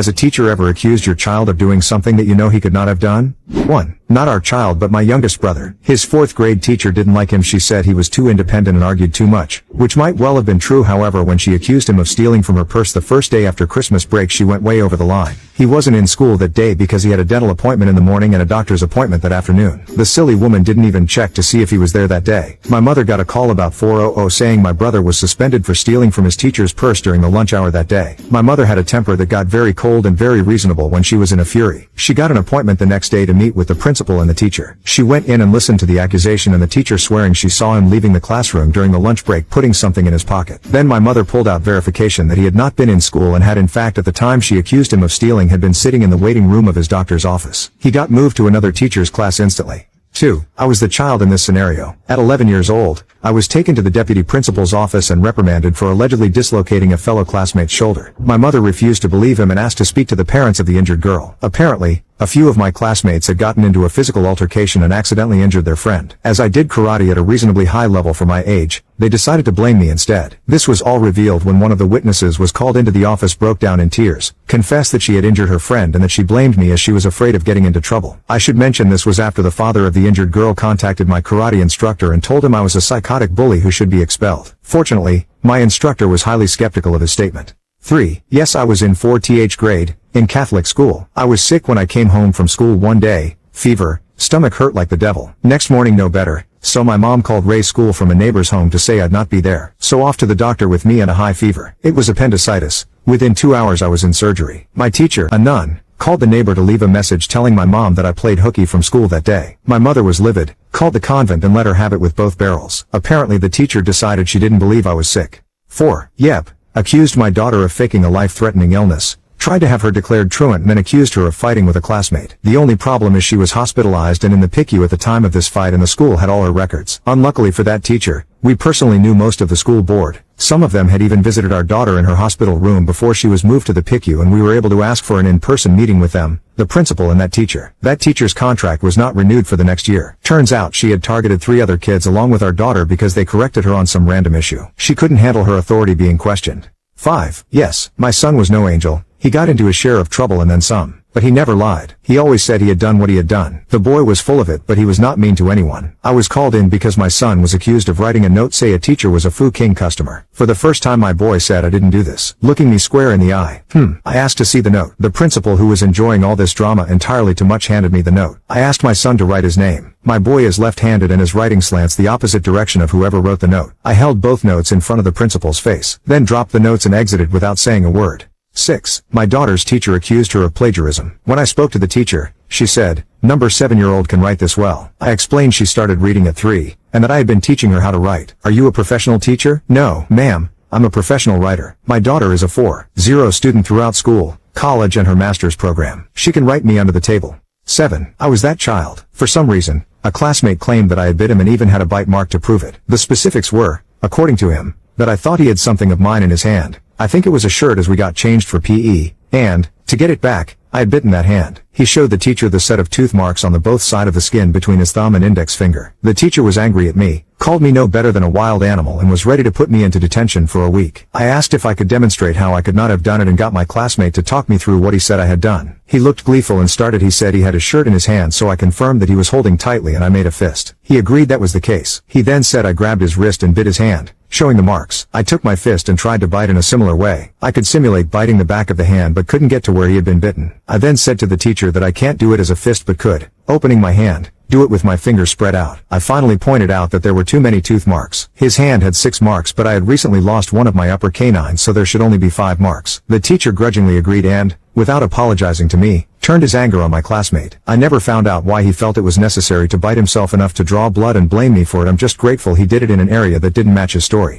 Has a teacher ever accused your child of doing something that you know he could not have done? 1. Not our child but my youngest brother. His 4th grade teacher didn't like him. She said he was too independent and argued too much, which might well have been true. However, when she accused him of stealing from her purse the first day after Christmas break, she went way over the line. He wasn't in school that day because he had a dental appointment in the morning and a doctor's appointment that afternoon. The silly woman didn't even check to see if he was there that day. My mother got a call about 4:00 saying my brother was suspended for stealing from his teacher's purse during the lunch hour that day. My mother had a temper that got very cold and very reasonable when she was in a fury. She got an appointment the next day to meet with the principal and the teacher. She went in and listened to the accusation and the teacher swearing she saw him leaving the classroom during the lunch break putting something in his pocket. Then my mother pulled out verification that he had not been in school and had in fact at the time she accused him of stealing had been sitting in the waiting room of his doctor's office. He got moved to another teacher's class instantly. 2. I was the child in this scenario. At 11 years old, I was taken to the deputy principal's office and reprimanded for allegedly dislocating a fellow classmate's shoulder. My mother refused to believe him and asked to speak to the parents of the injured girl. Apparently, a few of my classmates had gotten into a physical altercation and accidentally injured their friend. As I did karate at a reasonably high level for my age, they decided to blame me instead. This was all revealed when one of the witnesses was called into the office, broke down in tears, confessed that she had injured her friend and that she blamed me as she was afraid of getting into trouble. I should mention this was after the father of the injured girl contacted my karate instructor and told him I was a psychotic bully who should be expelled. Fortunately, my instructor was highly skeptical of his statement. 3. Yes, I was in 4th grade, in Catholic school. I was sick when I came home from school one day, fever, stomach hurt like the devil. Next morning no better, so my mom called Ray's school from a neighbor's home to say I'd not be there. So off to the doctor with me and a high fever. It was appendicitis. Within 2 hours I was in surgery. My teacher, a nun, called the neighbor to leave a message telling my mom that I played hooky from school that day. My mother was livid, called the convent and let her have it with both barrels. Apparently the teacher decided she didn't believe I was sick. 4. Yep. Accused my daughter of faking a life-threatening illness, tried to have her declared truant and then accused her of fighting with a classmate. The only problem is she was hospitalized and in the PICU at the time of this fight and the school had all her records. Unluckily for that teacher, we personally knew most of the school board. Some of them had even visited our daughter in her hospital room before she was moved to the PICU and we were able to ask for an in-person meeting with them, the principal and that teacher. That teacher's contract was not renewed for the next year. Turns out she had targeted 3 other kids along with our daughter because they corrected her on some random issue. She couldn't handle her authority being questioned. 5. Yes, my son was no angel. He got into his share of trouble and then some. But he never lied. He always said he had done what he had done. The boy was full of it, but he was not mean to anyone. I was called in because my son was accused of writing a note say a teacher was a Fu King customer. For the first time my boy said I didn't do this. Looking me square in the eye. I asked to see the note. The principal, who was enjoying all this drama entirely too much, handed me the note. I asked my son to write his name. My boy is left-handed and his writing slants the opposite direction of whoever wrote the note. I held both notes in front of the principal's face, then dropped the notes and exited without saying a word. 6. My daughter's teacher accused her of plagiarism. When I spoke to the teacher, she said, "Number 7-year-old can write this well." I explained she started reading at 3, and that I had been teaching her how to write. "Are you a professional teacher?" "No, ma'am, I'm a professional writer. My daughter is a 4.0 student throughout school, college and her master's program. She can write me under the table." 7. I was that child. For some reason, a classmate claimed that I had bit him and even had a bite mark to prove it. The specifics were, according to him, that I thought he had something of mine in his hand. I think it was a shirt as we got changed for PE, and, to get it back, I had bitten that hand. He showed the teacher the set of tooth marks on the both side of the skin between his thumb and index finger. The teacher was angry at me, called me no better than a wild animal and was ready to put me into detention for a week. I asked if I could demonstrate how I could not have done it and got my classmate to talk me through what he said I had done. He looked gleeful and started. He said he had his shirt in his hand, so I confirmed that he was holding tightly and I made a fist. He agreed that was the case. He then said I grabbed his wrist and bit his hand, showing the marks. I took my fist and tried to bite in a similar way. I could simulate biting the back of the hand but couldn't get to where he had been bitten. I then said to the teacher that I can't do it as a fist but could, opening my hand, do it with my fingers spread out. I finally pointed out that there were too many tooth marks. His hand had 6 marks, but I had recently lost one of my upper canines, so there should only be 5 marks. The teacher grudgingly agreed and, without apologizing to me, turned his anger on my classmate. I never found out why he felt it was necessary to bite himself enough to draw blood and blame me for it. I'm just grateful he did it in an area that didn't match his story.